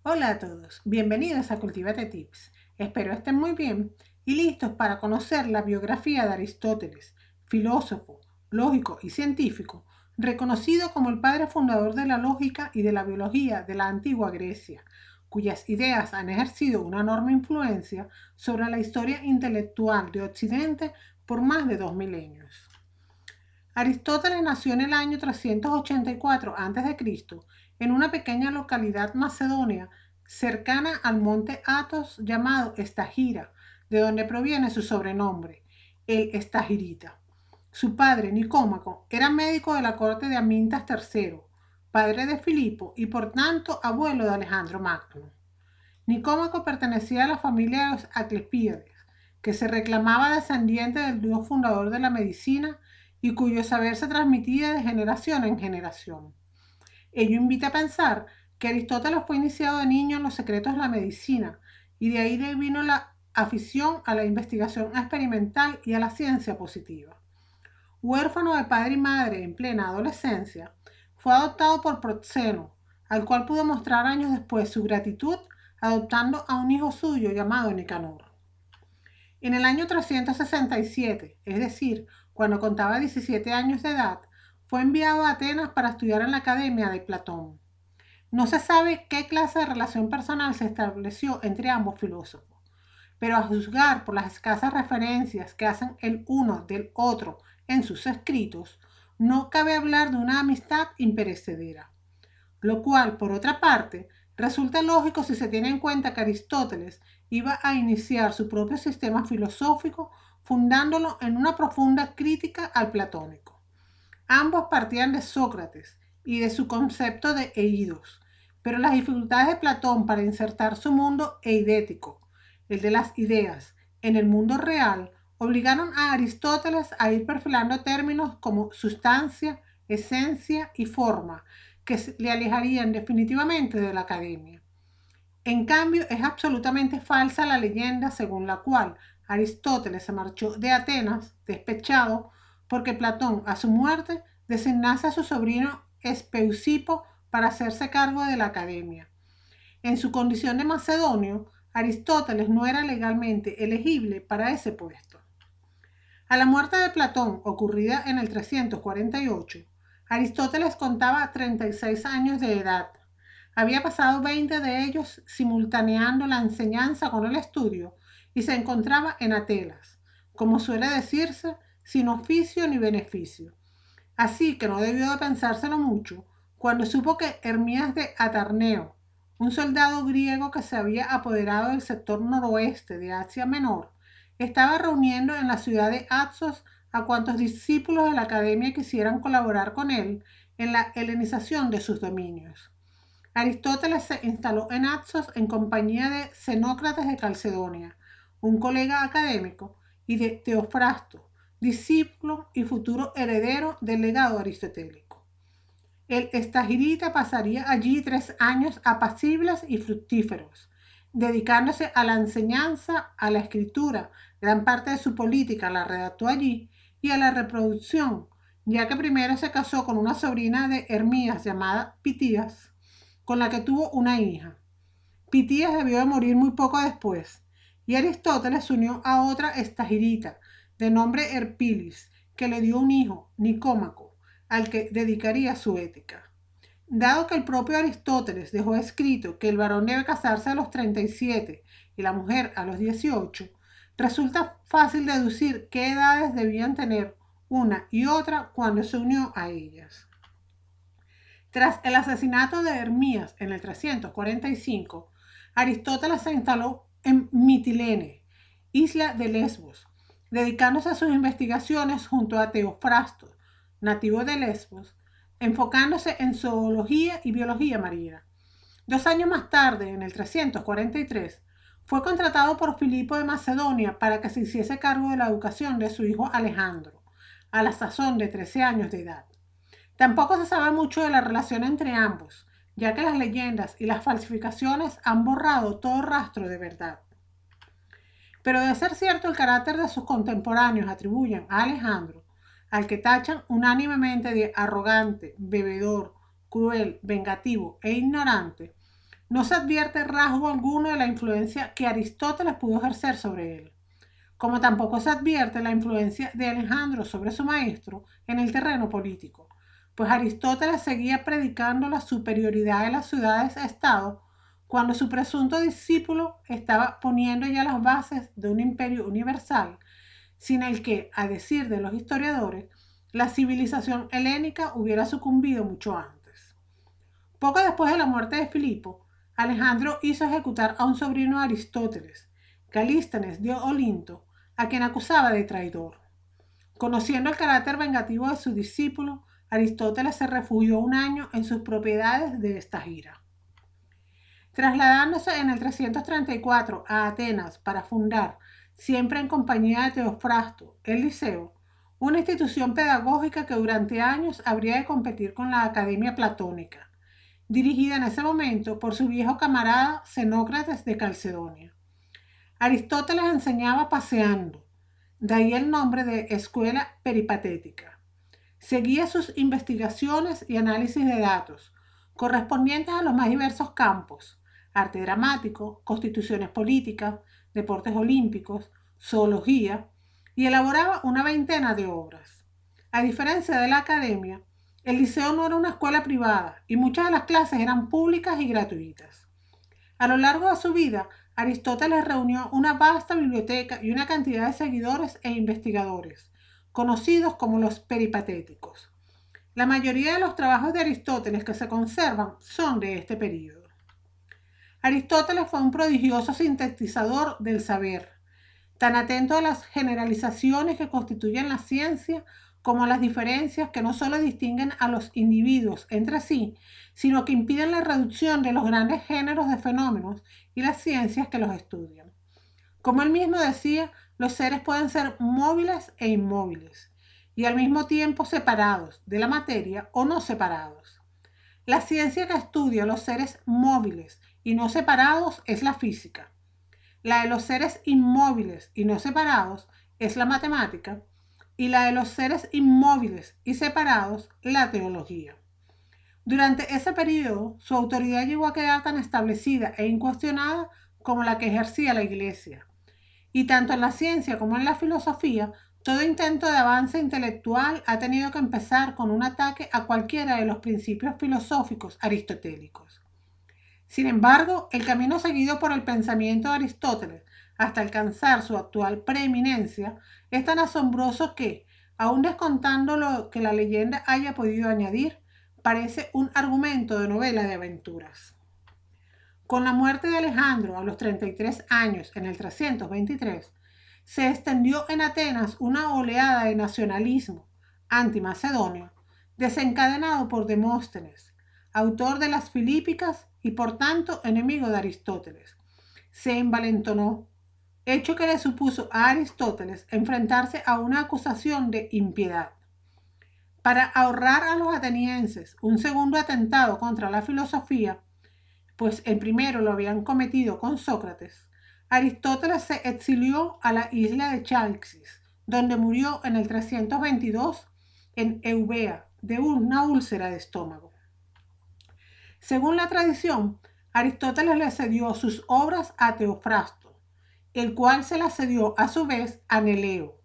Hola a todos, bienvenidos a Cultivate Tips. Espero estén muy bien y listos para conocer la biografía de Aristóteles, filósofo, lógico y científico, reconocido como el padre fundador de la lógica y de la biología de la antigua Grecia, cuyas ideas han ejercido una enorme influencia sobre la historia intelectual de Occidente por más de 2 milenios. Aristóteles nació en el año 384 a.C. en una pequeña localidad macedonia cercana al monte Athos llamado Estagira, de donde proviene su sobrenombre, el Estagirita. Su padre, Nicómaco, era médico de la corte de Amintas III, padre de Filipo y por tanto abuelo de Alejandro Magno. Nicómaco pertenecía a la familia de los Asclepíades, que se reclamaba descendiente del dios fundador de la medicina y cuyo saber se transmitía de generación en generación. Ello invita a pensar que Aristóteles fue iniciado de niño en los secretos de la medicina y de ahí le vino la afición a la investigación experimental y a la ciencia positiva. Huérfano de padre y madre en plena adolescencia, fue adoptado por Proxeno, al cual pudo mostrar años después su gratitud adoptando a un hijo suyo llamado Nicanor. En el año 367, es decir, cuando contaba 17 años de edad, fue enviado a Atenas para estudiar en la Academia de Platón. No se sabe qué clase de relación personal se estableció entre ambos filósofos, pero a juzgar por las escasas referencias que hacen el uno del otro en sus escritos, no cabe hablar de una amistad imperecedera, lo cual, por otra parte, resulta lógico si se tiene en cuenta que Aristóteles iba a iniciar su propio sistema filosófico fundándolo en una profunda crítica al platónico. Ambos partían de Sócrates y de su concepto de eidos, pero las dificultades de Platón para insertar su mundo eidético, el de las ideas, en el mundo real, obligaron a Aristóteles a ir perfilando términos como sustancia, esencia y forma, que le alejarían definitivamente de la academia. En cambio, es absolutamente falsa la leyenda según la cual Aristóteles se marchó de Atenas despechado porque Platón, a su muerte, designase a su sobrino Espeusipo para hacerse cargo de la academia. En su condición de macedonio, Aristóteles no era legalmente elegible para ese puesto. A la muerte de Platón, ocurrida en el 348, Aristóteles contaba 36 años de edad. Había pasado 20 de ellos simultaneando la enseñanza con el estudio y se encontraba en Atenas, como suele decirse, sin oficio ni beneficio. Así que no debió de pensárselo mucho cuando supo que Hermías de Atarneo, un soldado griego que se había apoderado del sector noroeste de Asia Menor, estaba reuniendo en la ciudad de Axos a cuantos discípulos de la academia quisieran colaborar con él en la helenización de sus dominios. Aristóteles se instaló en Axos en compañía de Xenócrates de Calcedonia, un colega académico, y de Teofrasto, discípulo y futuro heredero del legado aristotélico. El estagirita pasaría allí 3 años apacibles y fructíferos, dedicándose a la enseñanza, a la escritura, gran parte de su política la redactó allí, y a la reproducción, ya que primero se casó con una sobrina de Hermías llamada Pitías, con la que tuvo una hija. Pitías debió de morir muy poco después, y Aristóteles se unió a otra estagirita, de nombre Herpilis, que le dio un hijo, Nicómaco, al que dedicaría su ética. Dado que el propio Aristóteles dejó escrito que el varón debe casarse a los 37 y la mujer a los 18, resulta fácil deducir qué edades debían tener una y otra cuando se unió a ellas. Tras el asesinato de Hermías en el 345, Aristóteles se instaló en Mitilene, isla de Lesbos, dedicándose a sus investigaciones junto a Teofrasto, nativo de Lesbos, enfocándose en zoología y biología marina. 2 años más tarde, en el 343, fue contratado por Filipo de Macedonia para que se hiciese cargo de la educación de su hijo Alejandro, a la sazón de 13 años de edad. Tampoco se sabe mucho de la relación entre ambos, ya que las leyendas y las falsificaciones han borrado todo rastro de verdad. Pero de ser cierto el carácter de sus contemporáneos atribuyen a Alejandro, al que tachan unánimemente de arrogante, bebedor, cruel, vengativo e ignorante, No se advierte rasgo alguno de la influencia que Aristóteles pudo ejercer sobre él, como tampoco se advierte la influencia de Alejandro sobre su maestro en el terreno político, pues Aristóteles seguía predicando la superioridad de las ciudades-estado cuando su presunto discípulo estaba poniendo ya las bases de un imperio universal, sin el que, a decir de los historiadores, la civilización helénica hubiera sucumbido mucho antes. Poco después de la muerte de Filipo, Alejandro hizo ejecutar a un sobrino de Aristóteles, Calístenes de Olinto, a quien acusaba de traidor. Conociendo el carácter vengativo de su discípulo, Aristóteles se refugió un año en sus propiedades de esta gira. Trasladándose en el 334 a Atenas para fundar, siempre en compañía de Teofrasto, el Liceo, una institución pedagógica que durante años habría de competir con la Academia Platónica, dirigida en ese momento por su viejo camarada Xenócrates de Calcedonia. Aristóteles enseñaba paseando, de ahí el nombre de escuela peripatética. Seguía sus investigaciones y análisis de datos, correspondientes a los más diversos campos: arte dramático, constituciones políticas, deportes olímpicos, zoología, y elaboraba una veintena de obras. A diferencia de la academia, el liceo no era una escuela privada y muchas de las clases eran públicas y gratuitas. A lo largo de su vida, Aristóteles reunió una vasta biblioteca y una cantidad de seguidores e investigadores, conocidos como los peripatéticos. La mayoría de los trabajos de Aristóteles que se conservan son de este período. Aristóteles fue un prodigioso sintetizador del saber, tan atento a las generalizaciones que constituyen la ciencia como a las diferencias que no solo distinguen a los individuos entre sí, sino que impiden la reducción de los grandes géneros de fenómenos y las ciencias que los estudian. Como él mismo decía, los seres pueden ser móviles e inmóviles, y al mismo tiempo separados de la materia o no separados. La ciencia que estudia los seres móviles y no separados es la física. La de los seres inmóviles y no separados es la matemática, y la de los seres inmóviles y separados, la teología. Durante ese periodo, su autoridad llegó a quedar tan establecida e incuestionada como la que ejercía la Iglesia. Y tanto en la ciencia como en la filosofía, todo intento de avance intelectual ha tenido que empezar con un ataque a cualquiera de los principios filosóficos aristotélicos. Sin embargo, el camino seguido por el pensamiento de Aristóteles hasta alcanzar su actual preeminencia es tan asombroso que, aun descontando lo que la leyenda haya podido añadir, parece un argumento de novela de aventuras. Con la muerte de Alejandro a los 33 años en el 323, se extendió en Atenas una oleada de nacionalismo anti-macedonio, desencadenado por Demóstenes, autor de las Filípicas y por tanto enemigo de Aristóteles. Se envalentonó, hecho que le supuso a Aristóteles enfrentarse a una acusación de impiedad. Para ahorrar a los atenienses un segundo atentado contra la filosofía, pues el primero lo habían cometido con Sócrates, Aristóteles se exilió a la isla de Chalcis, donde murió en el 322 en Eubea de una úlcera de estómago. Según la tradición, Aristóteles le cedió sus obras a Teofrasto, el cual se las cedió a su vez a Neleo,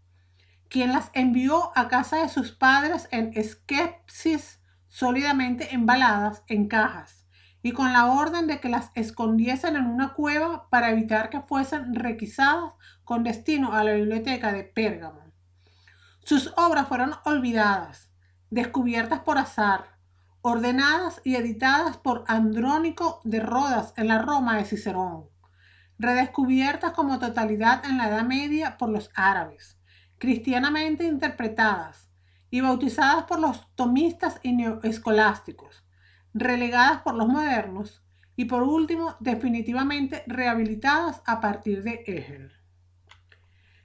quien las envió a casa de sus padres en Skepsis, sólidamente embaladas en cajas, y con la orden de que las escondiesen en una cueva para evitar que fuesen requisadas con destino a la biblioteca de Pérgamo. Sus obras fueron olvidadas, descubiertas por azar, ordenadas y editadas por Andrónico de Rodas en la Roma de Cicerón, redescubiertas como totalidad en la Edad Media por los árabes, cristianamente interpretadas y bautizadas por los tomistas y neoescolásticos, relegadas por los modernos y por último definitivamente rehabilitadas a partir de Hegel.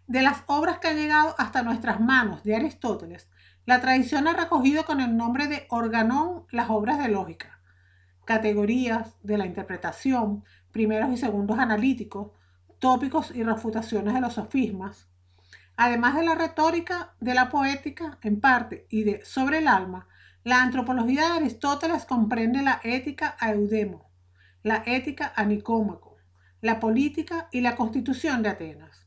De las obras que han llegado hasta nuestras manos de Aristóteles, la tradición ha recogido con el nombre de organón las obras de lógica, categorías de la interpretación, primeros y segundos analíticos, tópicos y refutaciones de los sofismas, además de la retórica, de la poética en parte y de sobre el alma. La antropología de Aristóteles comprende la ética a Eudemo, la ética a Nicómaco, la política y la constitución de Atenas.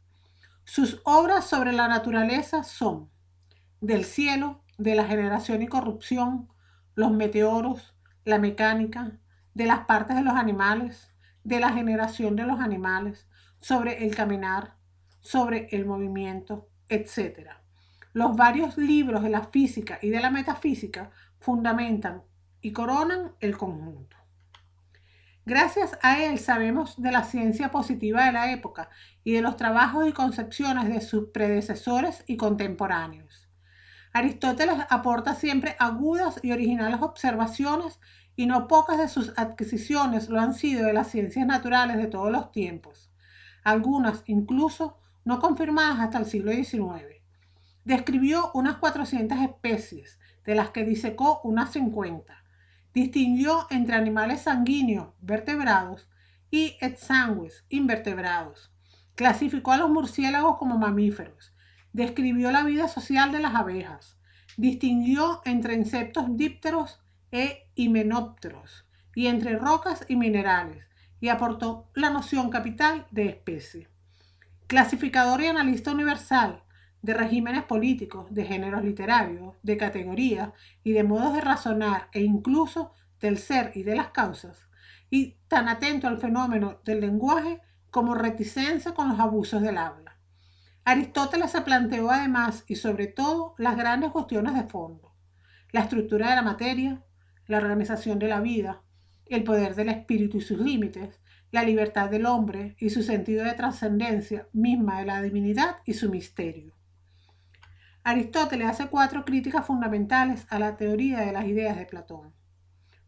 Sus obras sobre la naturaleza son Del cielo, de la generación y corrupción, los meteoros, la mecánica, de las partes de los animales, de la generación de los animales, sobre el caminar, sobre el movimiento, etc. Los varios libros de la física y de la metafísica fundamentan y coronan el conjunto. Gracias a él sabemos de la ciencia positiva de la época y de los trabajos y concepciones de sus predecesores y contemporáneos. Aristóteles aporta siempre agudas y originales observaciones y no pocas de sus adquisiciones lo han sido de las ciencias naturales de todos los tiempos, algunas incluso no confirmadas hasta el siglo XIX. Describió unas 400 especies, de las que disecó unas 50. Distinguió entre animales sanguíneos, vertebrados, y exsangues, invertebrados. Clasificó a los murciélagos como mamíferos. Describió la vida social de las abejas. Distinguió entre insectos dípteros e himenópteros y entre rocas y minerales, y aportó la noción capital de especie. Clasificador y analista universal de regímenes políticos, de géneros literarios, de categorías y de modos de razonar e incluso del ser y de las causas, y tan atento al fenómeno del lenguaje como reticente con los abusos del habla. Aristóteles se planteó además y sobre todo las grandes cuestiones de fondo: la estructura de la materia, la organización de la vida, el poder del espíritu y sus límites, la libertad del hombre y su sentido de trascendencia misma de la divinidad y su misterio. Aristóteles hace 4 críticas fundamentales a la teoría de las ideas de Platón.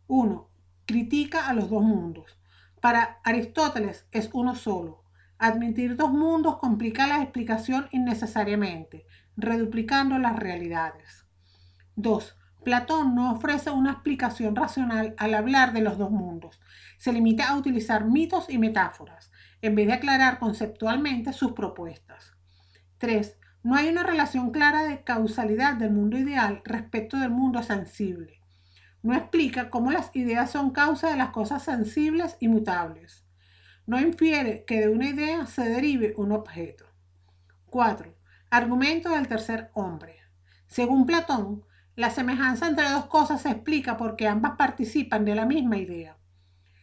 1. Critica a los dos mundos. Para Aristóteles es uno solo. Admitir dos mundos complica la explicación innecesariamente, reduplicando las realidades. 2. Platón no ofrece una explicación racional al hablar de los dos mundos. Se limita a utilizar mitos y metáforas, en vez de aclarar conceptualmente sus propuestas. 3. No hay una relación clara de causalidad del mundo ideal respecto del mundo sensible. No explica cómo las ideas son causa de las cosas sensibles y mutables. No infiere que de una idea se derive un objeto. 4. Argumento del tercer hombre. Según Platón, la semejanza entre dos cosas se explica porque ambas participan de la misma idea.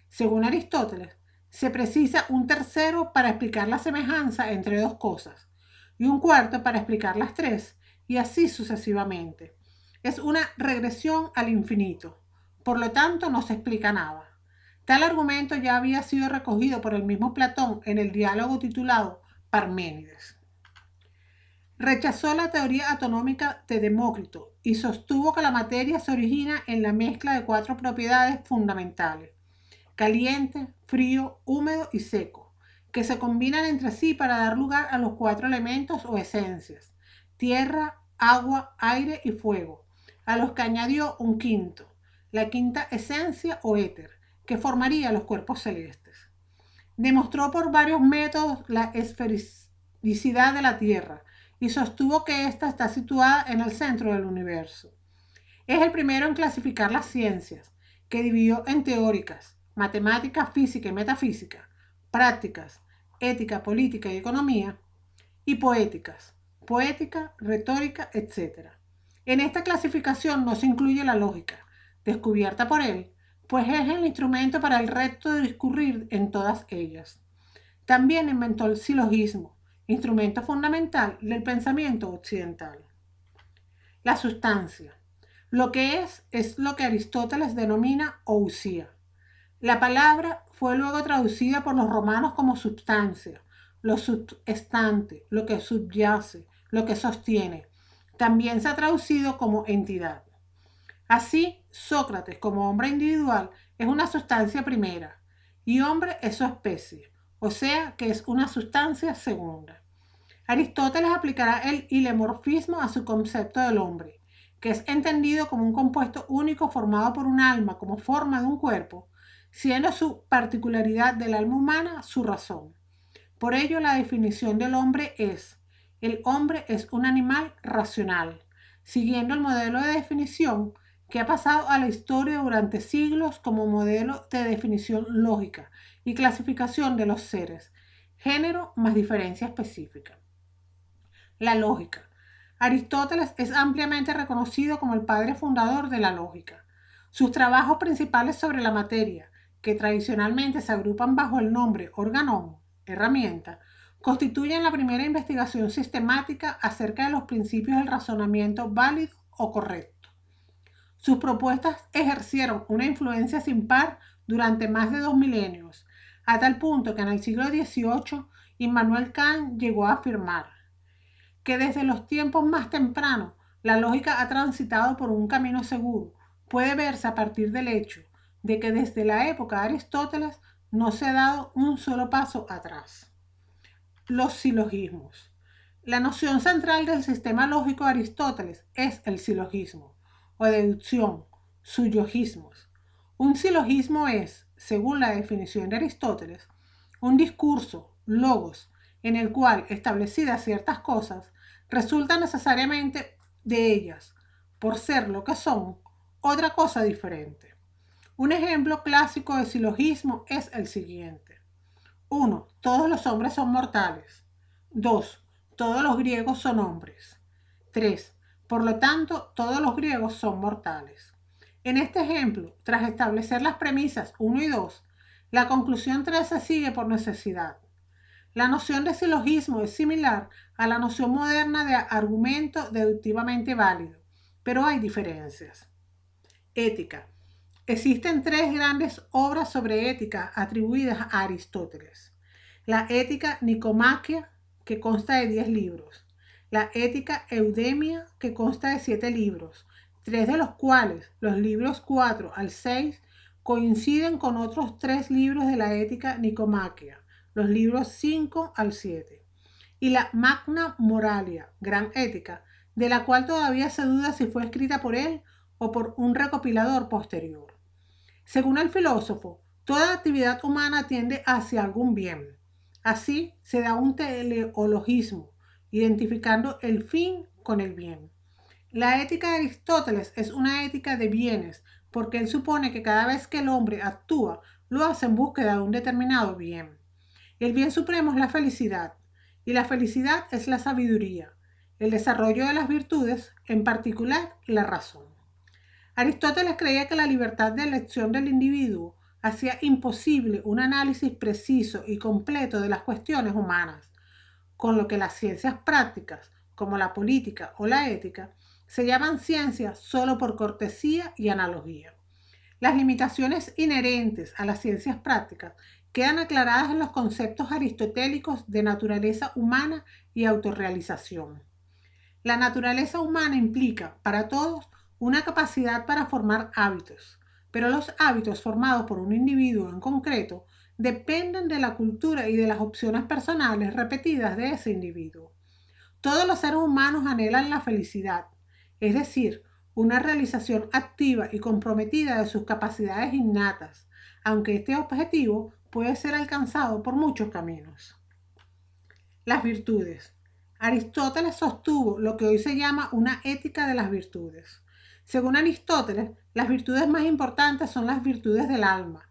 Según Aristóteles, se precisa un tercero para explicar la semejanza entre dos cosas y un cuarto para explicar las tres, y así sucesivamente. Es una regresión al infinito, por lo tanto no se explica nada. Tal argumento ya había sido recogido por el mismo Platón en el diálogo titulado Parménides. Rechazó la teoría atonómica de Demócrito y sostuvo que la materia se origina en la mezcla de 4 propiedades fundamentales: caliente, frío, húmedo y seco, que se combinan entre sí para dar lugar a los 4 elementos o esencias: tierra, agua, aire y fuego, a los que añadió un quinto, la quinta esencia o éter, que formaría los cuerpos celestes. Demostró por varios métodos la esfericidad de la Tierra y sostuvo que ésta está situada en el centro del universo. Es el primero en clasificar las ciencias, que dividió en teóricas, matemática, física y metafísica, prácticas, ética, política y economía, y poéticas, poética, retórica, etc. En esta clasificación no se incluye la lógica, descubierta por él, pues es el instrumento para el reto de discurrir en todas ellas. También inventó el silogismo, instrumento fundamental del pensamiento occidental. La sustancia. Lo que es lo que Aristóteles denomina ousia. La palabra fue luego traducida por los romanos como substancia, lo substante, lo que subyace, lo que sostiene. También se ha traducido como entidad. Así, Sócrates, como hombre individual, es una sustancia primera, y hombre es su especie, o sea que es una sustancia segunda. Aristóteles aplicará el hilemorfismo a su concepto del hombre, que es entendido como un compuesto único formado por un alma como forma de un cuerpo, siendo su particularidad del alma humana su razón. Por ello, la definición del hombre es: el hombre es un animal racional, siguiendo el modelo de definición que ha pasado a la historia durante siglos como modelo de definición lógica y clasificación de los seres, género más diferencia específica. La lógica. Aristóteles es ampliamente reconocido como el padre fundador de la lógica. Sus trabajos principales sobre la materia, que tradicionalmente se agrupan bajo el nombre organón, herramienta, constituyen la primera investigación sistemática acerca de los principios del razonamiento válido o correcto. Sus propuestas ejercieron una influencia sin par durante más de 2 milenios, a tal punto que en el siglo XVIII Immanuel Kant llegó a afirmar que desde los tiempos más tempranos la lógica ha transitado por un camino seguro. Puede verse a partir del hecho de que desde la época de Aristóteles no se ha dado un solo paso atrás. Los silogismos. La noción central del sistema lógico de Aristóteles es el silogismo o deducción, sillogismos. Un silogismo es, según la definición de Aristóteles, un discurso, logos, en el cual establecidas ciertas cosas resulta necesariamente de ellas, por ser lo que son, otra cosa diferente. Un ejemplo clásico de silogismo es el siguiente. 1. Todos los hombres son mortales. 2. Todos los griegos son hombres. 3. Por lo tanto, todos los griegos son mortales. En este ejemplo, tras establecer las premisas 1 y 2, la conclusión 3 se sigue por necesidad. La noción de silogismo es similar a la noción moderna de argumento deductivamente válido, pero hay diferencias. Ética. Existen 3 grandes obras sobre ética atribuidas a Aristóteles. La Ética Nicomaquia, que consta de 10 libros. La Ética Eudemia, que consta de 7 libros, 3 de los cuales, los libros 4 al 6, coinciden con otros 3 libros de la Ética Nicomaquia, los libros 5 al 7. Y la Magna Moralia, Gran Ética, de la cual todavía se duda si fue escrita por él o por un recopilador posterior. Según el filósofo, toda actividad humana tiende hacia algún bien. Así se da un teleologismo, identificando el fin con el bien. La ética de Aristóteles es una ética de bienes, porque él supone que cada vez que el hombre actúa, lo hace en búsqueda de un determinado bien. El bien supremo es la felicidad, y la felicidad es la sabiduría, el desarrollo de las virtudes, en particular la razón. Aristóteles creía que la libertad de elección del individuo hacía imposible un análisis preciso y completo de las cuestiones humanas, con lo que las ciencias prácticas, como la política o la ética, se llaman ciencias solo por cortesía y analogía. Las limitaciones inherentes a las ciencias prácticas quedan aclaradas en los conceptos aristotélicos de naturaleza humana y autorrealización. La naturaleza humana implica, para todos, una capacidad para formar hábitos, pero los hábitos formados por un individuo en concreto dependen de la cultura y de las opciones personales repetidas de ese individuo. Todos los seres humanos anhelan la felicidad, es decir, una realización activa y comprometida de sus capacidades innatas, aunque este objetivo puede ser alcanzado por muchos caminos. Las virtudes. Aristóteles sostuvo lo que hoy se llama una ética de las virtudes. Según Aristóteles, las virtudes más importantes son las virtudes del alma,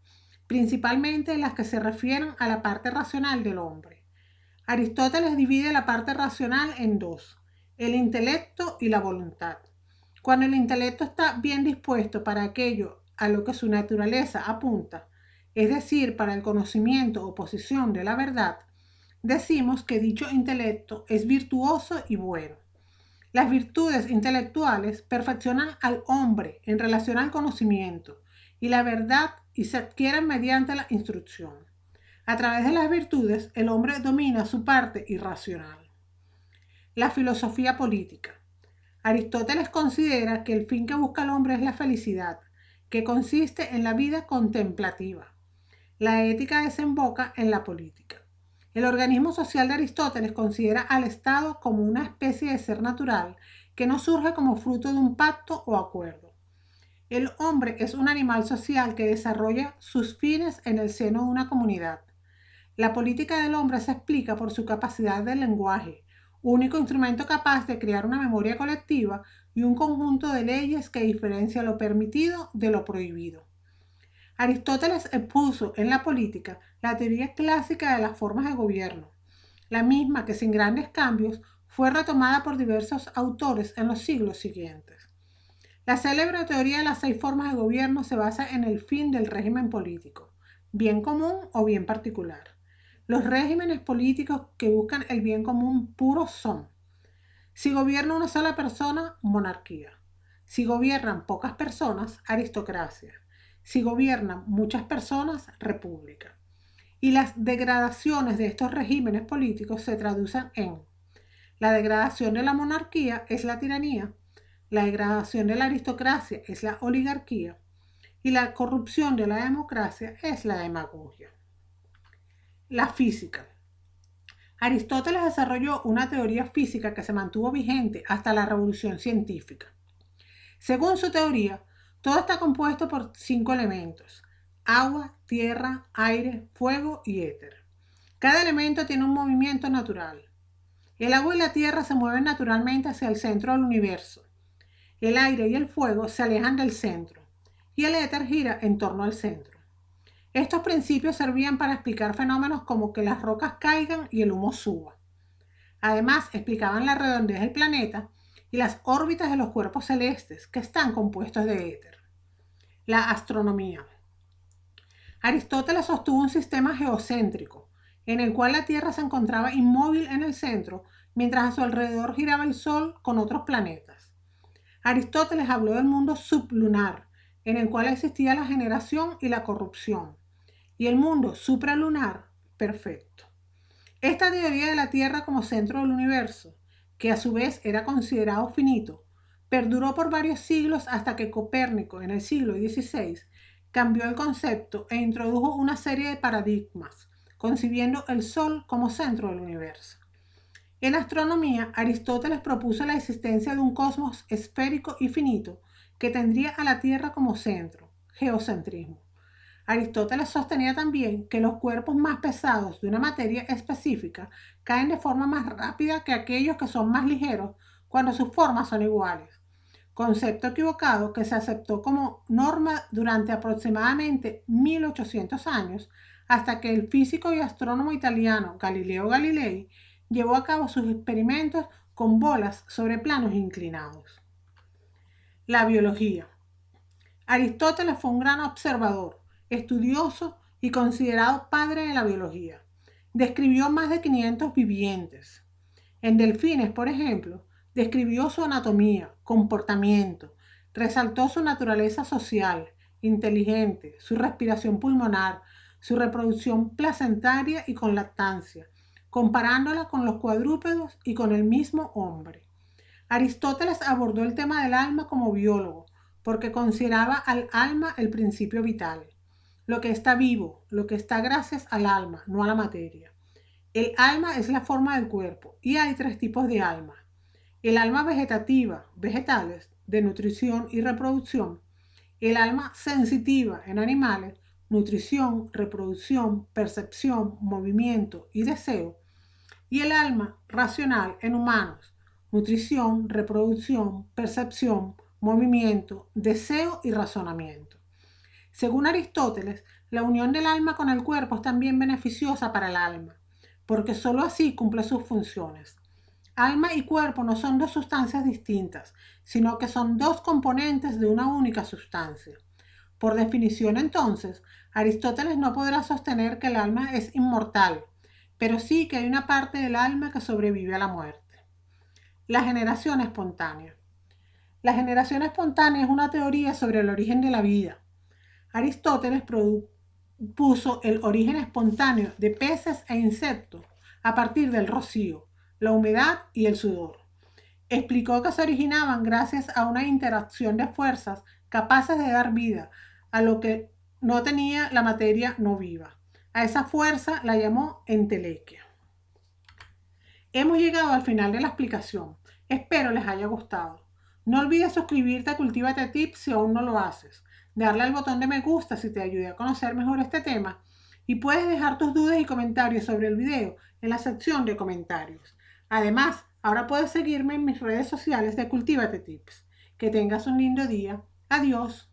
principalmente las que se refieren a la parte racional del hombre. Aristóteles divide la parte racional en 2, el intelecto y la voluntad. Cuando el intelecto está bien dispuesto para aquello a lo que su naturaleza apunta, es decir, para el conocimiento o posición de la verdad, decimos que dicho intelecto es virtuoso y bueno. Las virtudes intelectuales perfeccionan al hombre en relación al conocimiento y la verdad y se adquieren mediante la instrucción. A través de las virtudes, el hombre domina su parte irracional. La filosofía política. Aristóteles considera que el fin que busca el hombre es la felicidad, que consiste en la vida contemplativa. La ética desemboca en la política. El organismo social de Aristóteles considera al Estado como una especie de ser natural que no surge como fruto de un pacto o acuerdo. El hombre es un animal social que desarrolla sus fines en el seno de una comunidad. La política del hombre se explica por su capacidad de lenguaje, único instrumento capaz de crear una memoria colectiva y un conjunto de leyes que diferencia lo permitido de lo prohibido. Aristóteles expuso en la política la teoría clásica de las formas de gobierno, la misma que sin grandes cambios fue retomada por diversos autores en los siglos siguientes. La célebre teoría de las 6 formas de gobierno se basa en el fin del régimen político, bien común o bien particular. Los regímenes políticos que buscan el bien común puro son: si gobierna una sola persona, monarquía; si gobiernan pocas personas, aristocracia; si gobiernan muchas personas, república. Y las degradaciones de estos regímenes políticos se traducen en: la degradación de la monarquía es la tiranía, la degradación de la aristocracia es la oligarquía y la corrupción de la democracia es la demagogia. La física. Aristóteles desarrolló una teoría física que se mantuvo vigente hasta la Revolución Científica. Según su teoría, todo está compuesto por 5 elementos: agua, tierra, aire, fuego y éter. Cada elemento tiene un movimiento natural. El agua y la tierra se mueven naturalmente hacia el centro del universo. El aire y el fuego se alejan del centro y el éter gira en torno al centro. Estos principios servían para explicar fenómenos como que las rocas caigan y el humo suba. Además, explicaban la redondez del planeta y las órbitas de los cuerpos celestes que están compuestos de éter. La astronomía. Aristóteles sostuvo un sistema geocéntrico, en el cual la Tierra se encontraba inmóvil en el centro, mientras a su alrededor giraba el Sol con otros planetas. Aristóteles habló del mundo sublunar, en el cual existía la generación y la corrupción, y el mundo supralunar perfecto. Esta teoría de la Tierra como centro del universo, que a su vez era considerado finito, perduró por varios siglos hasta que Copérnico, en el siglo XVI, cambió el concepto e introdujo una serie de paradigmas, concibiendo el Sol como centro del universo. En astronomía, Aristóteles propuso la existencia de un cosmos esférico y finito que tendría a la Tierra como centro, geocentrismo. Aristóteles sostenía también que los cuerpos más pesados de una materia específica caen de forma más rápida que aquellos que son más ligeros cuando sus formas son iguales, concepto equivocado que se aceptó como norma durante aproximadamente 1800 años, hasta que el físico y astrónomo italiano Galileo Galilei llevó a cabo sus experimentos con bolas sobre planos inclinados. La biología. Aristóteles fue un gran observador, estudioso y considerado padre de la biología. Describió más de 500 vivientes. En delfines, por ejemplo, describió su anatomía, comportamiento, resaltó su naturaleza social, inteligente, su respiración pulmonar, su reproducción placentaria y con lactancia, comparándola con los cuadrúpedos y con el mismo hombre. Aristóteles abordó el tema del alma como biólogo, porque consideraba al alma el principio vital, lo que está vivo, lo que está gracias al alma, no a la materia. El alma es la forma del cuerpo y hay 3 tipos de alma: el alma vegetativa, vegetales, de nutrición y reproducción; el alma sensitiva en animales, nutrición, reproducción, percepción, movimiento y deseo; y el alma racional en humanos, nutrición, reproducción, percepción, movimiento, deseo y razonamiento. Según Aristóteles, la unión del alma con el cuerpo es también beneficiosa para el alma, porque sólo así cumple sus funciones. Alma y cuerpo no son 2 sustancias distintas, sino que son 2 componentes de una única sustancia. Por definición, entonces, Aristóteles no podrá sostener que el alma es inmortal, pero sí que hay una parte del alma que sobrevive a la muerte. La generación espontánea. La generación espontánea es una teoría sobre el origen de la vida. Aristóteles propuso el origen espontáneo de peces e insectos a partir del rocío, la humedad y el sudor. Explicó que se originaban gracias a una interacción de fuerzas capaces de dar vida a lo que no tenía la materia no viva. A esa fuerza la llamó entelequia. Hemos llegado al final de la explicación. Espero les haya gustado. No olvides suscribirte a Cultívate Tips si aún no lo haces, darle al botón de me gusta si te ayuda a conocer mejor este tema, y puedes dejar tus dudas y comentarios sobre el video en la sección de comentarios. Además, Ahora puedes seguirme en mis redes sociales de Cultívate Tips. Que tengas un lindo día. Adiós.